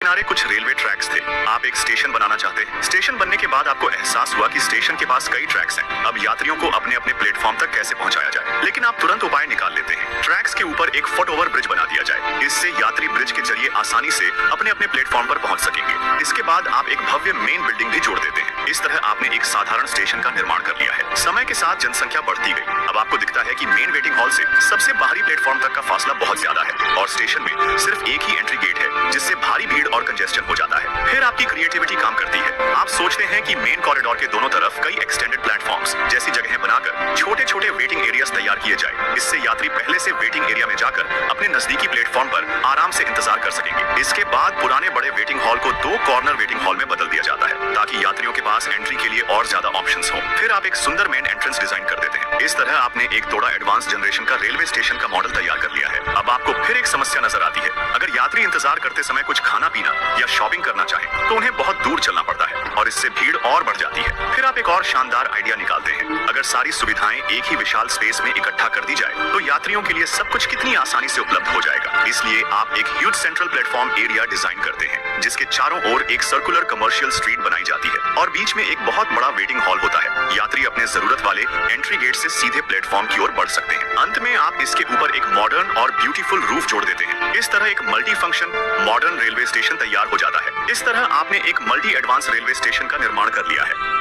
किनारे कुछ railway tracks थे। आप एक स्टेशन बनाना चाहते हैं। स्टेशन बनने के बाद आपको एहसास हुआ कि स्टेशन के पास कई ट्रैक्स हैं। अब यात्रियों को अपने अपने प्लेटफॉर्म तक कैसे पहुंचाया जाए, लेकिन आप तुरंत उपाय निकाल लेते हैं। ट्रैक्स के ऊपर एक फुट ओवर ब्रिज बना दिया जाए। इससे यात्री ब्रिज के जरिए आसानी से अपने अपने प्लेटफॉर्म पर पहुंच सकेंगे। इसके बाद आप एक भव्य मेन बिल्डिंग भी जोड़ देते हैं। इस तरह आपने एक साधारण स्टेशन का निर्माण कर लिया है। समय के साथ जनसंख्या बढ़ती गई। अब आपको दिखता है कि मेन वेटिंग हॉल से सबसे बाहरी प्लेटफॉर्म तक का फासला बहुत ज्यादा है और स्टेशन में सिर्फ एक ही एंट्री गेट है, जिससे भारी भीड़ और कंजेस्शन हो जाता है। फिर आपकी क्रिएटिविटी काम करती है। आप सोचते हैं कि मेन कॉरिडोर के दोनों तरफ कई एक्सटेंडेड प्लेटफॉर्म्स जैसी जगहें बनाकर छोटे छोटे वेटिंग एरियाज तैयार किए जाए। इससे यात्री पहले से वेटिंग एरिया में जाकर अपने नजदीकी प्लेटफॉर्म पर आराम से इंतजार कर सकेंगे। इसके बाद पुराने बड़े वेटिंग हॉल को 2 कॉर्नर वेटिंग हॉल में बदल दिया जाता है, ताकि यात्रियों के पास एंट्री के लिए और ज्यादा ऑप्शंस हो। फिर आप एक सुंदर मेन एंट्रेंस डिजाइन कर देते हैं। इस तरह आपने एक थोड़ा एडवांस जनरेशन का रेलवे स्टेशन का मॉडल तैयार कर लिया है। अब आपको फिर एक समस्या नजर आती है। अगर यात्री इंतजार करते समय कुछ खाना पीना या शॉपिंग करना चाहे तो उन्हें बहुत दूर चलना पड़ता है और इससे भीड़ और बढ़ जाती है। फिर आप एक और शानदार आइडिया निकालते हैं। अगर सारी सुविधाएं एक ही विशाल स्पेस में इकट्ठा कर दी जाए तो यात्रियों के लिए सब कुछ कितनी आसानी से उपलब्ध हो जाएगा। इसलिए आप एक huge central platform area design करते हैं, जिसके चारों ओर एक सर्कुलर कमर्शियल स्ट्रीट बनाई जाती है और बीच में एक बहुत बड़ा वेटिंग हॉल होता है। यात्री अपने जरूरत वाले एंट्री गेट से सीधे प्लेटफॉर्म की ओर बढ़ सकते हैं। अंत में आप इसके ऊपर एक मॉडर्न और ब्यूटीफुल रूफ जोड़ देते हैं। इस तरह एक multi function modern railway station तैयार हो जाता है। इस तरह आपने एक मल्टी एडवांस रेलवे स्टेशन का निर्माण कर लिया है।